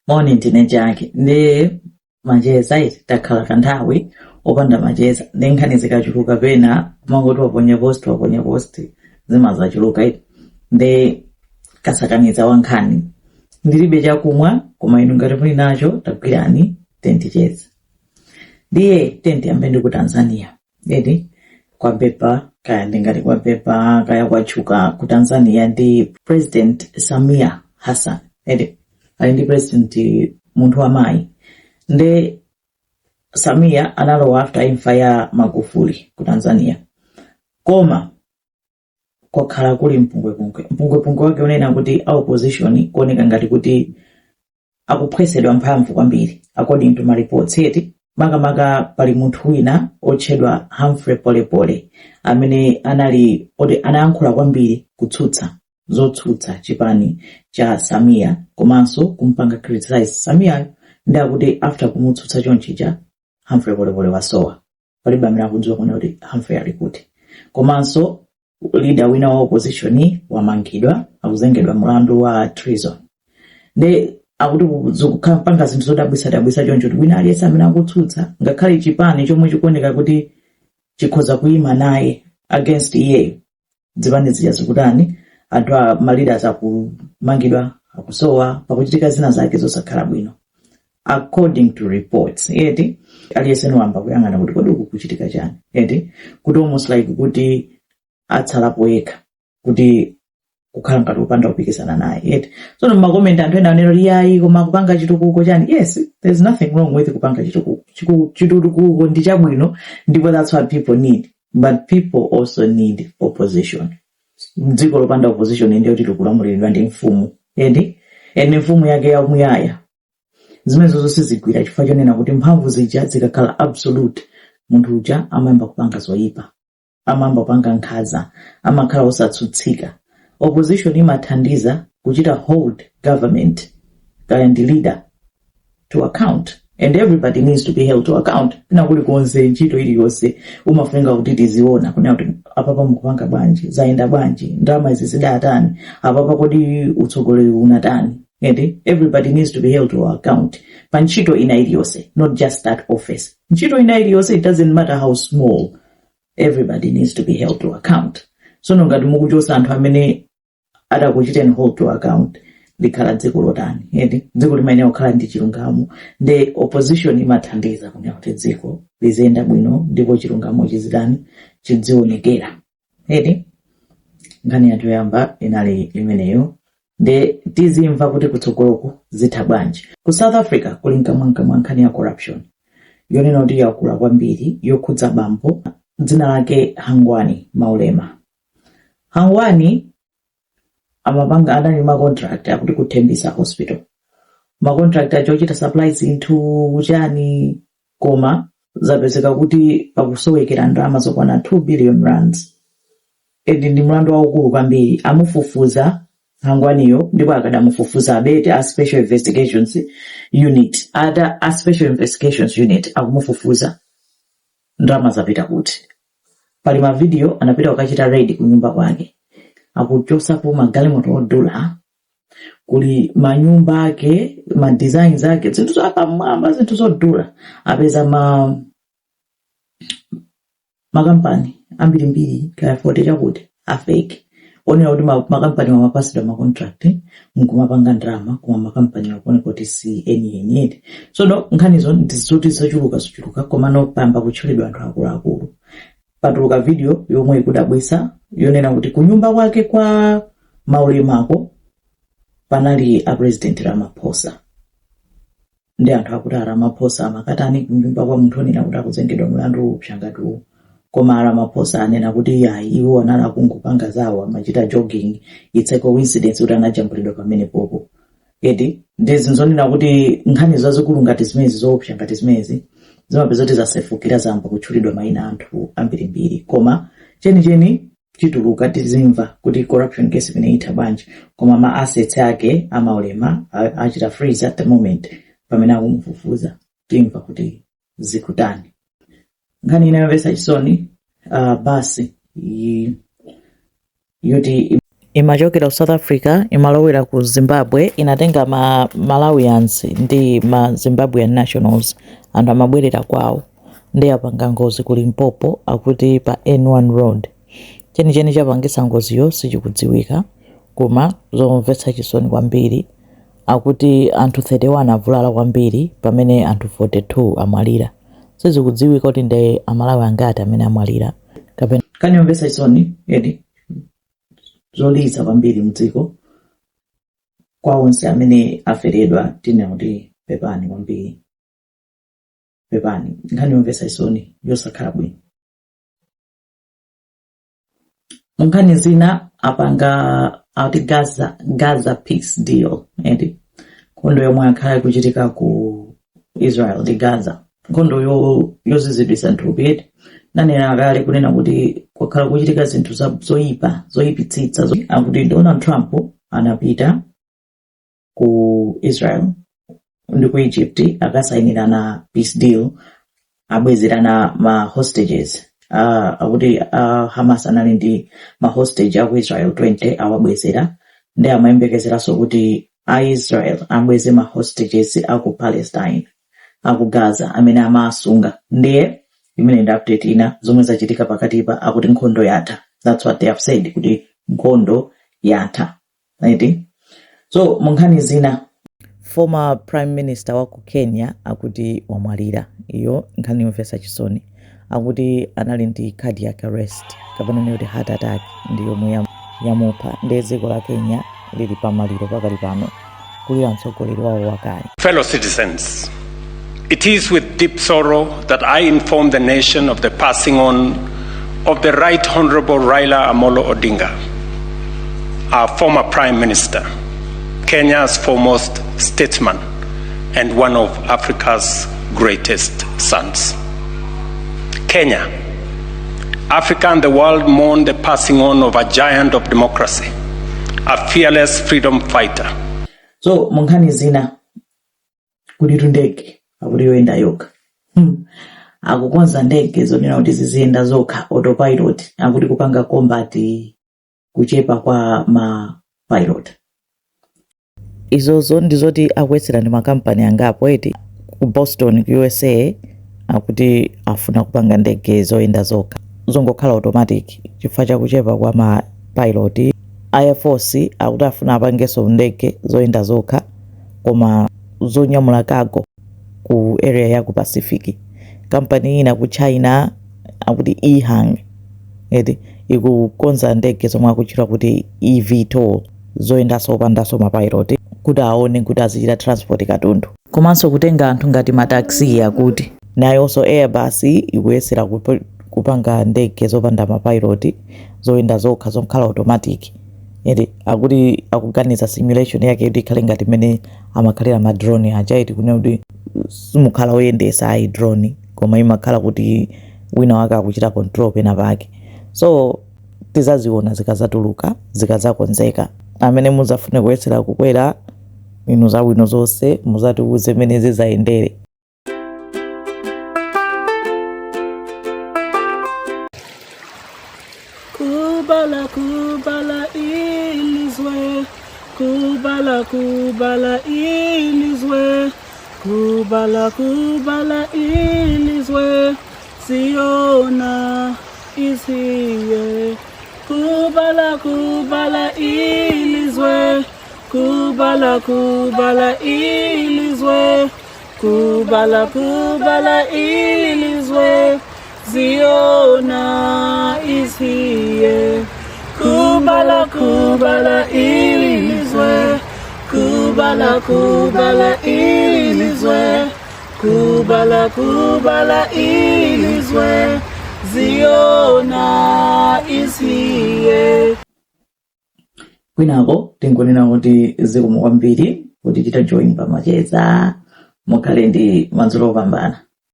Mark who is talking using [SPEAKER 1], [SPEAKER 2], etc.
[SPEAKER 1] Morning tinejake ndi macheza iti takhala kanthawi opanda macheza ndi nkhani zikachuluka pena kumangoti waponya post zimazachuluka iti ndi kasakaniza wankhani ndilibe chakumwa koma inu ngati muli nacho tagwirani tenticheza ndiye tenti ambe ndi ku Tanzania edi kwa pepa kaya ndingati kwa pepa kaya kwachuka ku Tanzania ndi President Samia Hassan edi ali ndi president munthu wamayi ndi Samia analowa after imfa ya Magufuli ku Tanzania koma kwakhala kuli mpungwepungwe wake unena kuti opposition kuoneka ngati kuti akuphwesedwa mphamvu kwambiri according to my reports eti makamaka pali munthu wina otchedwa Humphrey Polepole amene anayankhula kwambiri kutsutsa zotsutsa chipani cha Samia komanso kumpanga criticize Samia ndakuti after kumutsutsa chonchija Humphrey Polepole wasowa palibe amene akudziwa kuna kuti Humphrey ali kuti komanso leader wina wa opposition wamangidwa akuzengedwa mlandu wa treason ndi akuti kukapanga zinthu zodabwisa choncho kuti wina aliyense amene akutsutsa ngakhale chipani chomwe chikuoneka kuti chikhoza kuyima naye against iye dzipani zija zikutani anthu maleaders akumangidwa akusowa pakuchitika zina zake zosakhala bwino according to reports eti aliyense wamba kuyang'ana kuti kodi kuchitika chani eti kuti almost like kuti atsalapo yekha kuti kukhala ngati upanda kupikisana naye eti so no makomenti anthu ena anero liyayi koma kupanga chitukuko chani yes there's nothing wrong with kupanga chitukuko ndi chabwino ndipo that's what people need but people also need opposition dziko lopanda opposition ndiyo kuti likulamuliridwa ndi mfumu eti ene mfumu yake ya muyaya zimene zonse zigwira chifukwa chonena kuti mphamvu zija zikakhala absolute munthu uja amayamba kupanga zoyipa amayamba kupanga nkhaza amakhala osatsutsika opposition imathandiza kuchita hold government and leader to account and everybody needs to be held to account na kuli konse ntchito iliyonse umafunga kuti tiziona kuna kuti apapa mukupanga bwanji zaenda bwanji ndalama izi zidatani apapa kodi utsogoleri unatani and everybody needs to be held to account pa ntchito ina iliyonse not just that office ntchito ina iliyonse it doesn't matter how small everybody needs to be held to account so ngati mukuchosa anthu amene atakuchiteni hold to account likhala dziko lotani edi dziko limene okhala ndi chilungamo ndi opposition imathandiza kuti dziko lizenda bwino ndipo chilungamo chizidani chidzionekera edi ngani yatoyamba inali imeneyo ndi tizimva kuti kutsogoloko zitha bwanji ku South Africa kuli nkhani ya corruption yonena kuti yakula kwambiri yokhudza bambo dzina lake Hangwani Maulema. Hangwani amapanga adali ma contract akuti kuthembisa hospital ma contract achochita supplies into uchani koma zapezeka kuti pakusowekera ndalama zokwana 2 billion rands edi ndi mlandu waukulu kwambiri amufufuza Hangwaniyo ndipo akadamufufuza abete a special investigations unit a special investigations unit akumufufuza ndalama zapita kuti pali ma video anapita wakachita raid kunyumba kwake akuchosapo magalimoto odula kuli manyumba ake ma designs ake zinthu zapa mwamba zinthu zodula apeza makampani ambirimbiri kaya 40 chakuti afake onera kuti makampani mapasidwa ma contract mkumapanga drama kuma makampani akuoneka kuti si eni so no nkhanizo ndizoti zochuluka koma no pamba kutchulidwa anthu akuluakulu patuluka video yomwe ikudabwisa yonena kuti kunyumba kwake kwa Maulemako panali a president Ramaphosa ndi anthu akuti Ramaphosa amakatani kunyumba kwa munthu onena kuti akuzengedwa mlandu upshangatu koma Ramaphosa anena kuti iwo anali akungopanga zawo amachita jogging it's a coincidence kuti anajambulidwa pamene popo edi ndizinzonena kuti nkhani zazikulu ngati zimezi zoopsa ngati zimezi zimapeza kuti zasefukira zamba kutchulidwa mayina anthu ambirimbiri koma cheni chituluka tizimva kuti corruption case imene itha bwanji koma ma assets ake Amaulema achita freeze at the moment pamene akumufufuza timva kuti zikutani nkhani inayomvetsa chisoni basi yoti imachokera ku South Africa imalowera ku Zimbabwe, inatenga ma Malawians ndi ma Zimbabwean nationals, anthu amabwerera kwawo, ndi apanga ngozi ku Limpopo akuti pa N1 road. Chenicheni chapangisa ngoziyo sichikudziwika, koma zomvetsa chisoni kwambiri akuti anthu 31 avulala kwambiri pamene anthu 42 amwalira. Sizikudziwika kuti ndi amalawi angati amene amwalira kapena kaniomvetsa chisoni edi zoliza kwambiri mdziko kwa onse amene aferedwa tine kuti pepani kwambiri, pepani kaniomvetsa chisoni yosakhala bwino. Munkhani zina apanga ati Gaza peace deal, edi nkhondo yomwe akhala kuchitika ku Israel ndi Gaza, nkhondo yozizidwisa nthupi nanena akale kunena kuti kwakhala kuchitika zinthu zoyipitsitsa akuti Donald Trump anapita ku Israel ndi ku Egypt akasayinirana peace deal, abwezerana ma hostages. Akuti Hamas anali ndi ma hostage aku Israel 20 awabwezera, ndi amayembekezeranso kuti Israel abweze ma hostages aku Palestine aku Gaza amene amasunga. Ndiye imene ndi update ina zomwe zachitika pakatipa, akuti nkhondo yatha. That's what they have said, kuti nkhondo yatha, right? So munkhani zina former prime minister wa ku Kenya akuti wamwalira, iyo nkhani yomvetsa chisoni, akuti anali ndi cardiac arrest kapena kuti heart attack ndi yomwe yamupha, ndi dziko la Kenya lili pamaliro pakali pano kulira mtsogoleri wawo wakale.
[SPEAKER 2] Fellow citizens, it is with deep sorrow that I inform the nation of the passing on of the Right Honorable Raila Amolo Odinga, our former Prime Minister, Kenya's foremost statesman, and one of Africa's greatest sons. Kenya, Africa and the world mourn the passing on of a giant of democracy, a fearless freedom fighter.
[SPEAKER 1] So munkhani zina kulitu ndege akuti yoyenda yokha, akukonza ndege zonena kuti ziziyenda zokha autopilot, akuti kupanga combat kuchepa kwa ma pilot. Izozo ndizoti akwesera ndi makampani angapo eti ku Boston ku USA akuti afuna kupanga ndege zoyenda zokha zongokhala automatic chifukwa chakuchepa kwa ma pilot. Air Force akuti afuna apangeso ndege zoyenda zokha koma zonyamula cargo ku area ya ku Pacific. Kampani ina ku China akuti EHang eti ikukonza ndege zomwe akuchira kuti eVTOL zoyendaso pandaso ma pilot kuti aone kuti azichita transport katundu, komanso kutenga anthu ngati mataxi akuti nayonso Airbus ikuyesera kupanga ndege zopanda mapilot zoyenda zokha zokhala automatic. Eti akuti akuganiza simulation yake kuti ikhale ngati mene amakhalira ma drone aja, eti kunena kuti simukhala oyendesa ayi drone koma imakhala kuti wina wake akuchita control pena pake. So tizaziona zikazatuluka zikazakonzeka. Amene muzafune kuyesera kukwera inu zabwino zonse muzatiuze mene zizayendere.
[SPEAKER 3] Kubala kubala ilizwe, kubala kubala ilizwe, kubala kubala ilizwe, Siona is here. Kubala kubala ilizwe, kubala kubala ilizwe, kubala kubala ilizwe, Ziona is here. Kubala kubala ilizwe, kubala kubala ilizwe, kubala kubala ilizwe, Ziona is here.
[SPEAKER 1] Kwinako tingonena kuti zikomo kwambiri kuti titajoin pamacheza mukhale ndi madzulo opambana.